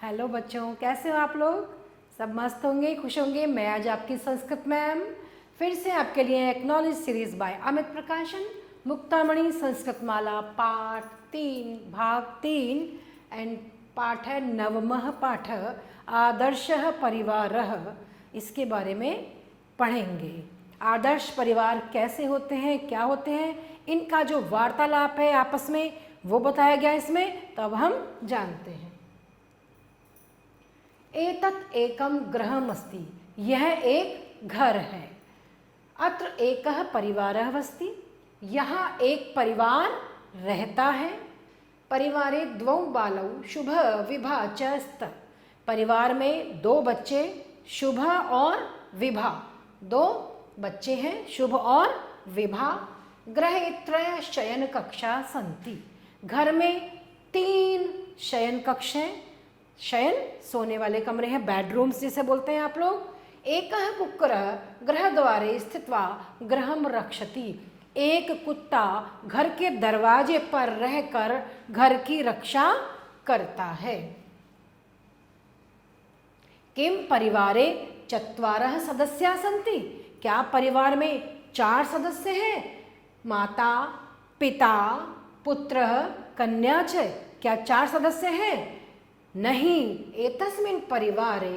Hello बच्चों, कैसे हो आप लोग? सब मस्त होंगे, खुश होंगे। मैं आज आपकी संस्कृत मैम फिर से आपके लिए एक्नॉलेज सीरीज बाय अमित प्रकाशन मुक्तामणि संस्कृत माला पाठ 3 भाग 3 एंड पाठ है नवमः पाठ आदर्शः परिवारः। इसके बारे में पढ़ेंगे। आदर्श परिवार कैसे होते हैं, क्या होते हैं, इनका जो वार्तालाप है आपस में वो बताया गया इसमें, तब हम जानते हैं। एतत् एकम गृहमस्ति, यह एक घर है। अत्र एकः परिवारः अस्ति, यहाँ एक परिवार रहता है। परिवारे द्वौ बालौ शुभ विभा च स्त, परिवार में दो बच्चे शुभ और विभा, दो बच्चे हैं शुभ और विभा। गृहे त्रय शयन कक्षा सन्ति, घर में 3 शयन कक्ष हैं। शयन सोने वाले कमरे हैं, बेडरूम्स जिसे बोलते हैं आप लोग। एकः कुक्कुरः गृहद्वारे स्थित्वा गृहं रक्षति, एक कुत्ता घर के दरवाजे पर रहकर घर की रक्षा करता है। किम परिवारे चत्वारः सदस्याः सन्ति, क्या परिवार में 4 सदस्य हैं? माता पिता पुत्रः कन्या च, क्या 4 सदस्य हैं? नहीं, एतस्मिन् परिवारे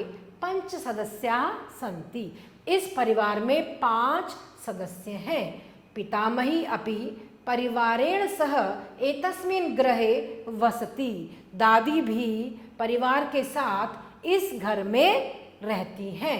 5 सदस्याः सन्ति, इस परिवार में 5 सदस्य हैं। पितामही अपि परिवारेण सह एतस्मिन् गृहे वसति, दादी भी परिवार के साथ इस घर में रहती हैं।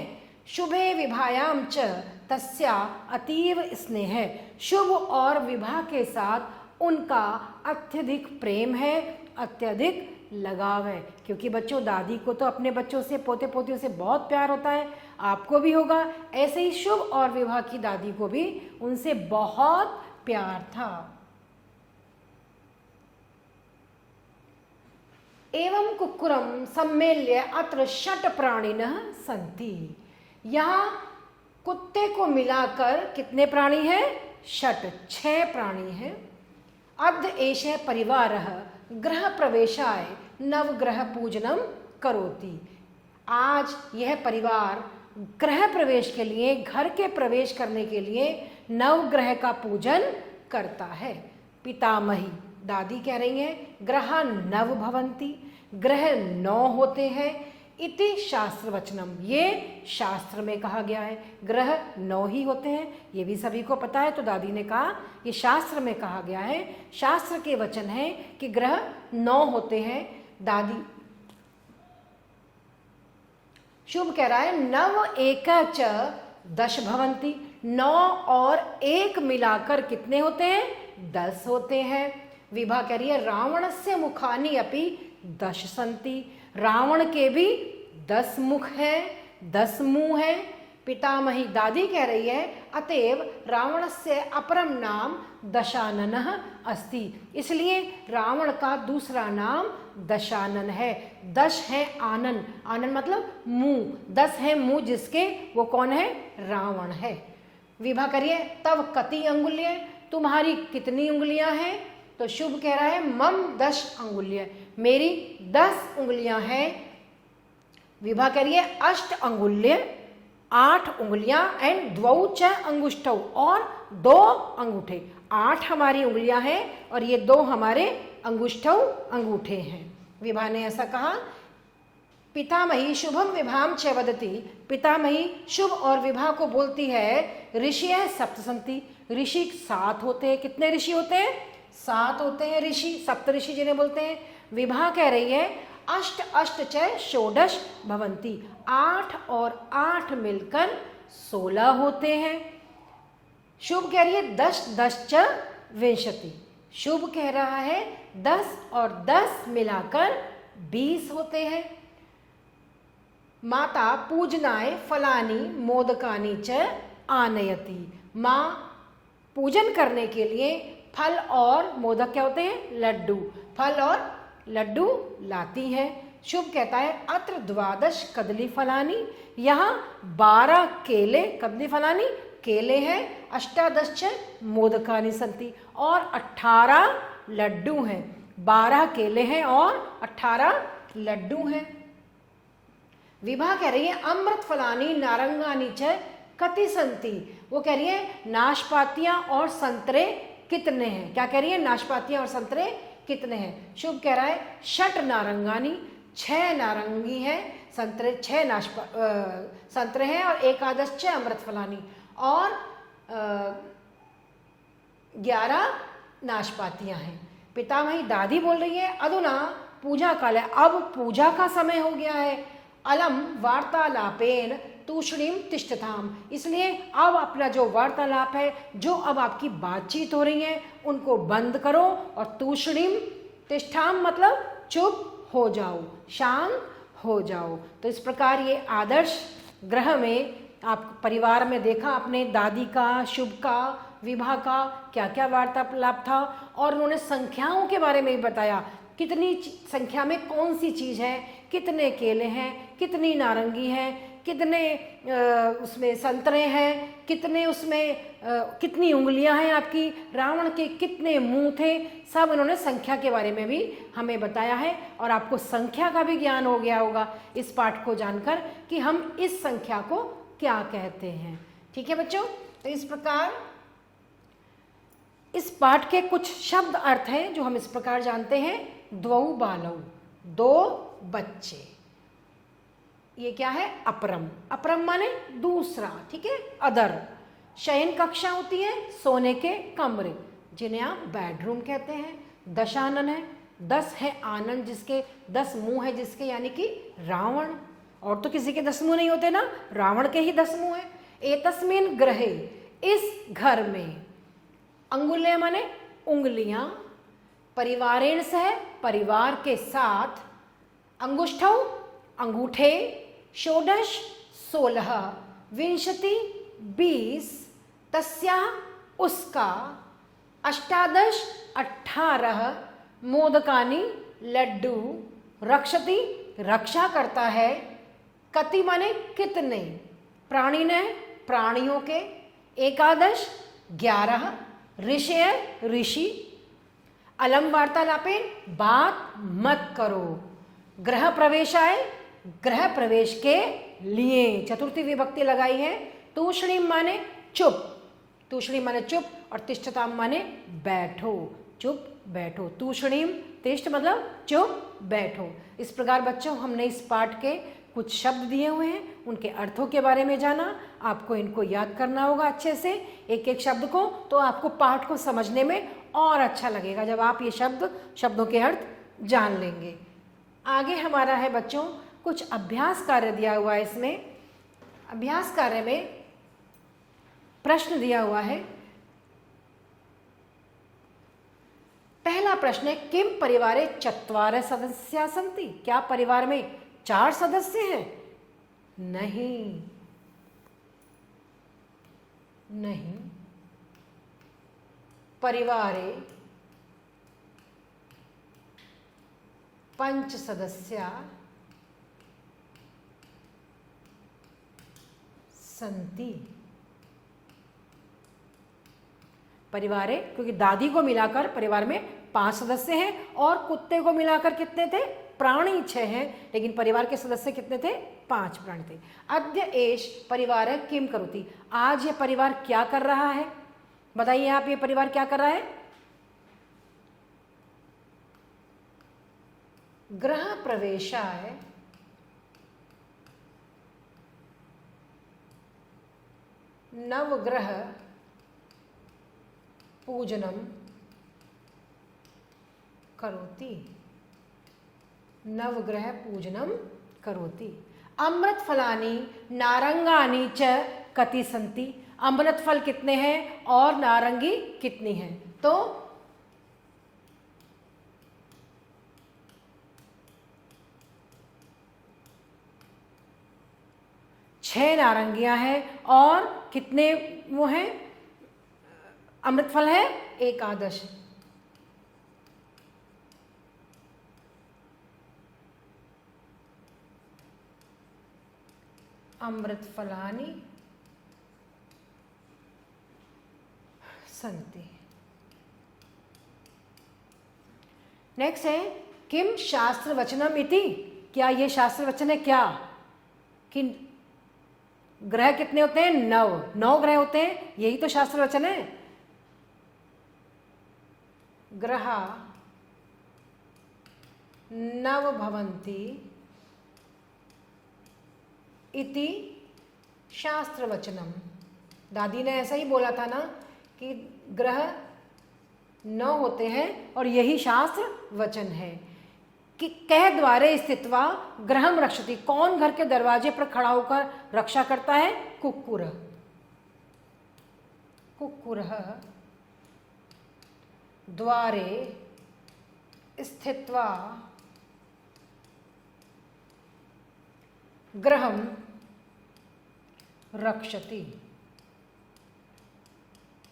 शुभे विभायां च तस्या अतीव स्नेह, शुभ और विभा के साथ उनका अत्यधिक प्रेम है, अत्यधिक लगाव है। क्योंकि बच्चों, दादी को तो अपने बच्चों से, पोते पोतियों से बहुत प्यार होता है, आपको भी होगा। ऐसे ही शुभ और विभा की दादी को भी उनसे बहुत प्यार था। एवं कुक्कुरम सम्मेल्य अत्र 6 प्राणिनः सन्ति, यहाँ कुत्ते को मिलाकर कितने प्राणी हैं? 6 प्राणी हैं। अद्य एषः परिवारः गृह प्रवेशाय नवग्रह पूजनम करोति, आज यह परिवार गृह प्रवेश के लिए, घर के प्रवेश करने के लिए नवग्रह का पूजन करता है। पितामही दादी कह रही हैं, ग्रह नव भवन्ति, ग्रह 9 होते हैं। इति शास्त्र वचनम, ये शास्त्र में कहा गया है, ग्रह 9 ही होते हैं, ये भी सभी को पता है। तो दादी ने कहा ये शास्त्र में कहा गया है, शास्त्र के वचन है कि ग्रह 9 होते हैं। दादी शुभ कह रहा है, 9 एक च 10 भवन्ति, 9 और 1 मिलाकर कितने होते हैं? 10 होते हैं। विभा कह रही है, रावणस्य मुखानि अपि 10 सन्ति, रावण के भी 10 मुख हैं, 10 मुंह हैं। पितामही दादी कह रही है, अतएव रावणस्य अपरम नाम दशाननः अस्ति, इसलिए रावण का दूसरा नाम दशानन है। 10 है आनन, आनन मतलब मुंह, 10 है मुंह जिसके, वो कौन है? रावण है। विभा करिए, तब कति अंगुल्य, तुम्हारी कितनी उंगलियां हैं? तो शुभ कह रहा है, मम 10 अंगुल्य, मेरी 10 उंगलियां हैं। विभा कह रही है, 8 अंगुल्य, 8 उंगलियां एंड 2 च अंगुष्ठौ, और 2 अंगूठे। 8 हमारी उंगलियां हैं और ये 2 हमारे अंगुष्ठौ अंगूठे हैं। विभा ने ऐसा कहा। पितामही शुभम विभाम च वदति, पितामही शुभ और विभा को बोलती है, ऋषियः 7 सन्ति, ऋषि 7 होते हैं। कितने ऋषि होते हैं? 7 होते हैं ऋषि, सप्तऋषि जिन्हें बोलते हैं। विभा कह रही है, 8 8 च षोडश भवन्ति, 8 और 8 मिलकर 16 होते हैं। शुभ कह रही है, 10 10 च विंशति, शुभ कह रहा है 10 और 10 मिलाकर 20 होते हैं। माता पूजनाय फलानि मोदकानि च आनयति, माँ पूजन करने के लिए फल और मोदक, क्या होते हैं? लड्डू, फल और लड्डू लाती हैं। शुभ कहता है, अत्र 12 कदली फलानी, यहाँ 12 केले, कदली फलानी केले हैं, 18 मोदकानि सन्ति, और 18 लड्डू हैं। 12 केले हैं और 18 लड्डू हैं। विभा कह रही है अमृत फलानी नारंगानी च कति संति। वो कह रही है नाशपातियां और संतरे कितने हैं। क्या कह रही है? नाशपातियां और संतरे कितने हैं। शुभ कह रहा है षट नारंगानी, 6 नारंगी हैं, संतरे 6 संतरे हैं और एकादश 6 अमृत फलानी और 11 नाशपातियां हैं। पितामही दादी बोल रही है अधुना पूजा काल है, अब पूजा का समय हो गया है। अलम वार्तालापेन तूष्णीम तिष्ठताम, इसलिए अब अपना जो वार्तालाप है, जो अब आपकी बातचीत हो रही है, उनको बंद करो और तूष्णीम तिष्ठाम मतलब चुप हो जाओ, शांत हो जाओ। तो इस प्रकार ये आदर्श ग्रह में आप परिवार में देखा अपने दादी का, शुभ का, विभा का क्या क्या वार्तालाप था और उन्होंने संख्याओं के बारे में भी बताया, कितनी संख्या में कौन सी चीज़ है, कितने केले हैं, कितनी नारंगी हैं, कितने उसमें संतरे हैं, कितने उसमें कितनी उंगलियां हैं आपकी, रावण के कितने मुंह थे, सब उन्होंने संख्या के बारे में भी हमें बताया है। और आपको संख्या का भी ज्ञान हो गया होगा इस पाठ को जानकर कि हम इस संख्या को क्या कहते हैं। ठीक है बच्चों, तो इस प्रकार इस पाठ के कुछ शब्द अर्थ हैं जो हम इस प्रकार जानते हैं। द्वौ बालौ, 2 बच्चे। ये क्या है? अपरम। अपरम माने दूसरा, ठीक है, अदर। शयन कक्षा होती है, सोने के कमरे, जिन्हें आप बेडरूम कहते हैं। दशानन है, 10 है आनंद, जिसके 10 मुंह है, जिसके यानी कि रावण। और तो किसी के 10 मुंह नहीं होते ना, रावण के ही 10 मुंह है। एतस्मिन ग्रहे, इस घर में। अंगुल्य माने उंगलियां। परिवारेण सह, परिवार के साथ। अंगुष्ठौ, अंगूठे। षोडश, 16। विंशति, 20। तस्याः, उसका। अष्टादश, 18। मोदकानि, लड्डू। रक्षति, रक्षा करता है। कति माने कितने। प्राणी ने, प्राणियों के। एकादश, 11। ऋषय, ऋषि। अलम वार्तालापे, बात मत करो। गृह प्रवेशाय, गृह प्रवेश के लिए। चतुर्थी विभक्ति लगाई है। तूष्णीम माने चुप, तूष्णीम माने चुप और तिष्ठताम माने बैठो, चुप बैठो। तूष्णीम तिष्ठ मतलब चुप बैठो। इस प्रकार बच्चों हमने इस पाठ के कुछ शब्द दिए हुए हैं, उनके अर्थों के बारे में जाना। आपको इनको याद करना होगा अच्छे से, एक एक शब्द को, तो आपको पाठ को समझने में और अच्छा लगेगा जब आप ये शब्दों के अर्थ जान लेंगे। आगे हमारा है बच्चों कुछ अभ्यास कार्य दिया हुआ है। इसमें अभ्यास कार्य में प्रश्न दिया हुआ है। पहला प्रश्न है किम परिवारे 4 सदस्या सन्ति, क्या परिवार में 4 सदस्य हैं? नहीं, नहीं। परिवारे 5 सदस्या संति। परिवार है क्योंकि दादी को मिलाकर परिवार में 5 सदस्य हैं और कुत्ते को मिलाकर कितने थे? प्राणी 6 हैं, लेकिन परिवार के सदस्य कितने थे? 5 प्राणी थे। अद्य एष परिवार किम करोति, आज ये परिवार क्या कर रहा है? बताइए आप, ये परिवार क्या कर रहा है? गृह प्रवेशाय नवग्रह पूजनम करोति, नवग्रह पूजनम करोति। अमृत फलानि नारंगानि च कति सन्ति, अमृत फल कितने हैं और नारंगी कितनी हैं? तो 6 नारंगियां हैं और कितने वो हैं? अमृत फल है एकादश। अमृत फलानि सन्ति। नेक्स्ट है किम शास्त्र वचनम इति, क्या ये शास्त्र वचन है? क्या कि ग्रह कितने होते हैं? 9 9 ग्रह होते हैं, यही तो शास्त्र वचन है। ग्रहा नव भवन्ति इति शास्त्र वचनम। दादी ने ऐसा ही बोला था ना कि ग्रह 9 होते हैं और यही शास्त्र वचन है कि कह द्वारे स्थित्वा ग्रहम रक्षति। कौन घर के दरवाजे पर खड़ा होकर रक्षा करता है? कुक्कुर। कुक्कुर द्वारे स्थित्वा ग्रहम रक्षति।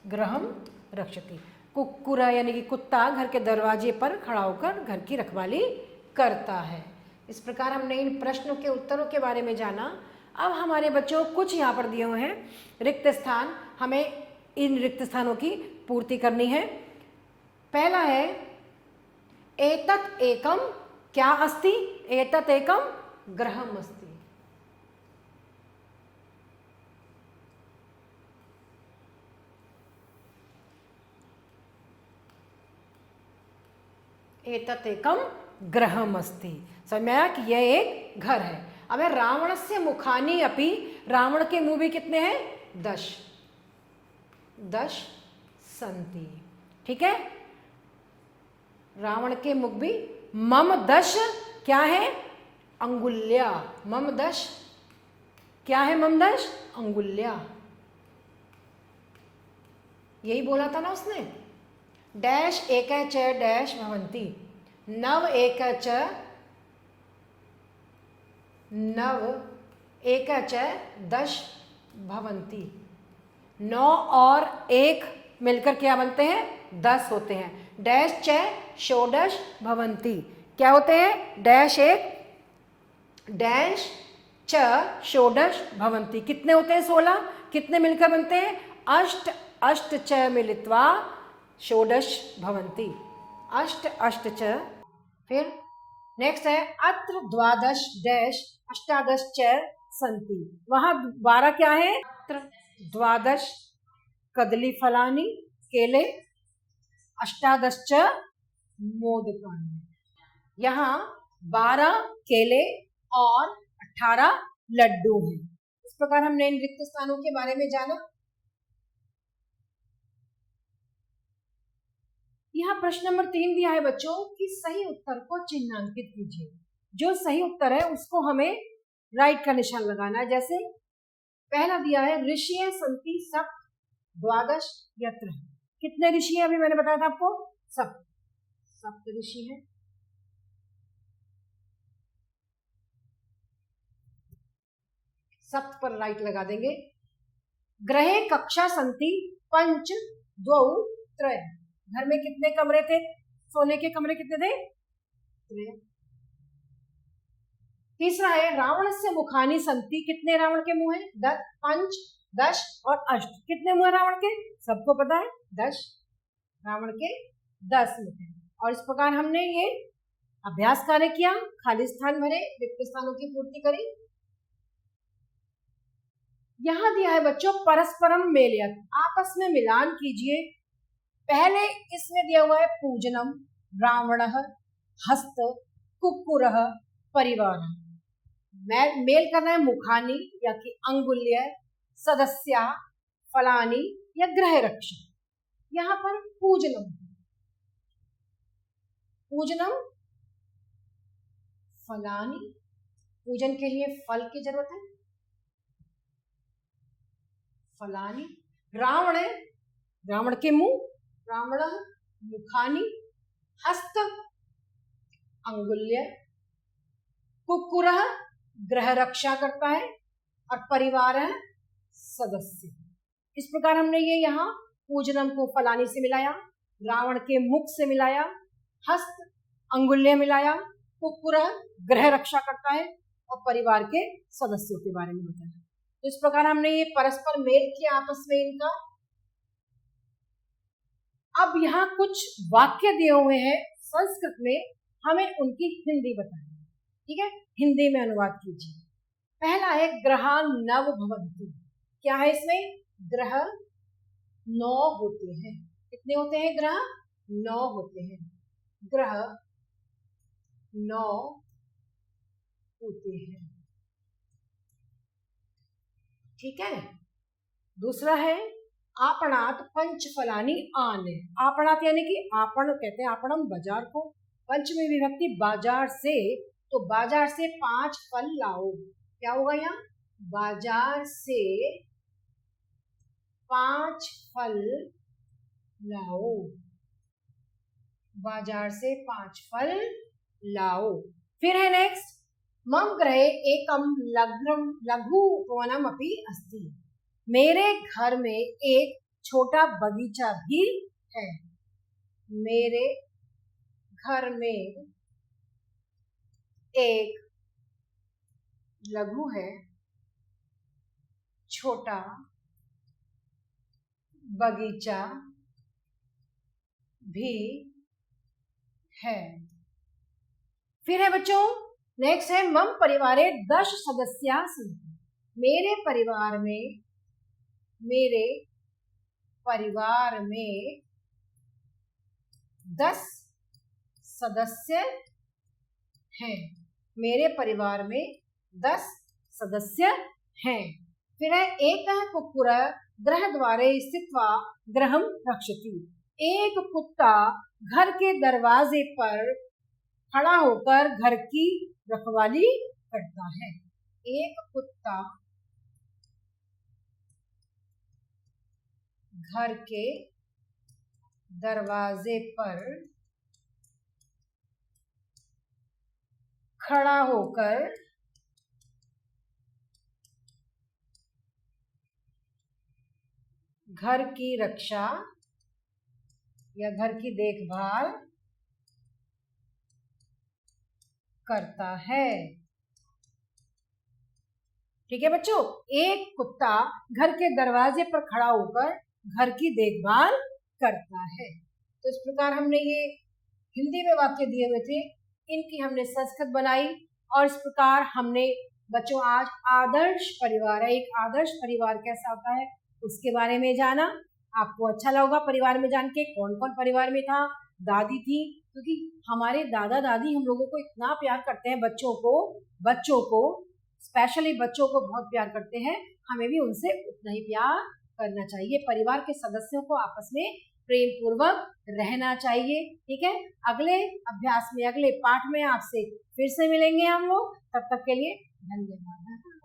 ग्रहम रक्षति। कुक्कुर यानी कि कुत्ता घर के दरवाजे पर खड़ा होकर घर की रखवाली करता है। इस प्रकार हमने इन प्रश्नों के उत्तरों के बारे में जाना। अब हमारे बच्चों कुछ यहाँ पर दिए हुए हैं रिक्त स्थान, हमें इन रिक्त स्थानों की पूर्ति करनी है। पहला है एतत् एकम क्या अस्ति? एतत् एकम ग्रहम अस्ति। एतत् एकम ग्रहम अस्ति। समझ में आया कि यह एक घर है। अब है रावणस्य मुखानि अपि। रावण के मुंह भी कितने हैं? 10 10 सन्ति। ठीक है, रावण के मुख भी मम 10 क्या है? अंगुल्या। मम 10 क्या है? मम 10 अंगुल्या। यही बोला था ना उसने। डैश एक च डैश भवन्ति। नव एक च नव एक च 10 भवन्ति। 9 और 1 मिलकर क्या बनते हैं? 10 होते हैं। डैश च षोडश भवन्ति। क्या होते हैं? डैश 1 डैश च षोडश भवन्ति। कितने होते हैं? 16। कितने मिलकर बनते हैं? अष्ट अष्ट च मिलित्वा षोडश भवन्ति। अष्ट अष्ट च। फिर नेक्स्ट है अत्र द्वादश डैश अष्टादश च सन्ति। वहां 12 क्या है? अत्र द्वादश कदली फलानि केले अष्टादश च मोदकानि। यहाँ 12 केले और 18 लड्डू हैं। इस प्रकार हमने इन रिक्त स्थानों के बारे में जाना। यहाँ प्रश्न नंबर 3 दिया है बच्चों कि सही उत्तर को चिन्हांकित कीजिए। जो सही उत्तर है उसको हमें राइट का निशान लगाना है। जैसे पहला दिया है ऋषियः सन्ति सप्त द्वादश यत्र। कितने ऋषि हैं? अभी मैंने बताया था आपको सप्त। सप्त ऋषि हैं। सप्त पर राइट लगा देंगे। ग्रहे कक्षा सन्ति पंच द्वौ त्रय। घर में कितने कमरे थे? सोने के कमरे कितने थे? 3। तीसरा है रावणस्य मुखानि सन्ति। कितने रावण के मुंह हैं? 10 5 10 और अष्ट। कितने मुंह है रावण के? सबको पता है 10। रावण के 10 मुंह हैं। और इस प्रकार हमने ये अभ्यास कार्य किया, खाली स्थान भरे, रिक्त स्थानों की पूर्ति करी। यहां दिया है बच्चों परस्परम मेलयत। आपस में मिलान कीजिए। पहले इसमें दिया हुआ है पूजनम, रावणः, हस्त, कुक्कुरः, परिवार। मेल करना है मुखानि या कि अंगुल्य, सदस्या, फलानी या ग्रह रक्षक। यहाँ पर पूजनम, पूजनम फलानी। पूजन के लिए फल की जरूरत है। फलानी रावण है, रावण के मुंह, रावण मुखानी, हस्त अंगुल्य, कुक्कुर ग्रह रक्षा करता है और परिवार है सदस्य। इस प्रकार हमने ये यहाँ पूजनम को फलानी से मिलाया, रावण के मुख से मिलाया, हस्त अंगुल्य मिलाया, कुक्कुर ग्रह रक्षा करता है और परिवार के सदस्यों के बारे में बताया। तो इस प्रकार हमने ये परस्पर मेल किया आपस में इनका। अब यहाँ कुछ वाक्य दिए हुए हैं संस्कृत में, हमें उनकी हिंदी बतानी है। ठीक है, हिंदी में अनुवाद कीजिए। पहला है ग्रहा नव भवन्ति। क्या है इसमें? ग्रह 9 होते हैं। कितने होते हैं ग्रह? 9 होते हैं। ग्रह 9 होते हैं। ठीक है। दूसरा है आपणात पंच फलानी आने। आपणात यानी कि आपण कहते हैं आपणम बाजार को, पंचमी विभक्ति बाजार से, तो बाजार से 5 फल लाओ। क्या होगा यहाँ? बाजार से 5 फल लाओ। बाजार से 5 फल लाओ। फिर है नेक्स्ट, मम गृहे एकम लघु उपवनम अपि अस्ति। मेरे घर में एक छोटा बगीचा भी है। मेरे घर में एक लघु है, छोटा बगीचा भी है। फिर है बच्चों नेक्स्ट है मम परिवारे 10 सदस्या सन्ति। मेरे परिवार में 10 सदस्य हैं। मेरे परिवार में 10 सदस्य हैं। फिर है एक कुक्कुर गृहद्वारे स्थित्वा गृहं रक्षति। एक कुत्ता घर के दरवाजे पर खड़ा होकर घर की रखवाली करता है। एक कुत्ता घर के दरवाजे पर खड़ा होकर घर की रक्षा या घर की देखभाल करता है। ठीक है बच्चों, एक कुत्ता घर के दरवाजे पर खड़ा होकर घर की देखभाल करता है। तो इस प्रकार हमने ये हिंदी में वाक्य दिए हुए थे, इनकी हमने संस्कृत बनाई और इस प्रकार हमने बच्चों आज आदर्श परिवार है, एक आदर्श परिवार कैसा होता है उसके बारे में जाना। आपको अच्छा लगा परिवार में जान के, कौन कौन परिवार में था? दादी थी, क्योंकि हमारे दादा दादी हम लोगों को इतना प्यार करते हैं, बच्चों को स्पेशली बच्चों को बहुत प्यार करते हैं। हमें भी उनसे उतना ही प्यार करना चाहिए। परिवार के सदस्यों को आपस में प्रेम पूर्वक रहना चाहिए। ठीक है, अगले अभ्यास में, अगले पाठ में आपसे फिर से मिलेंगे हम लोग। तब तक के लिए धन्यवाद।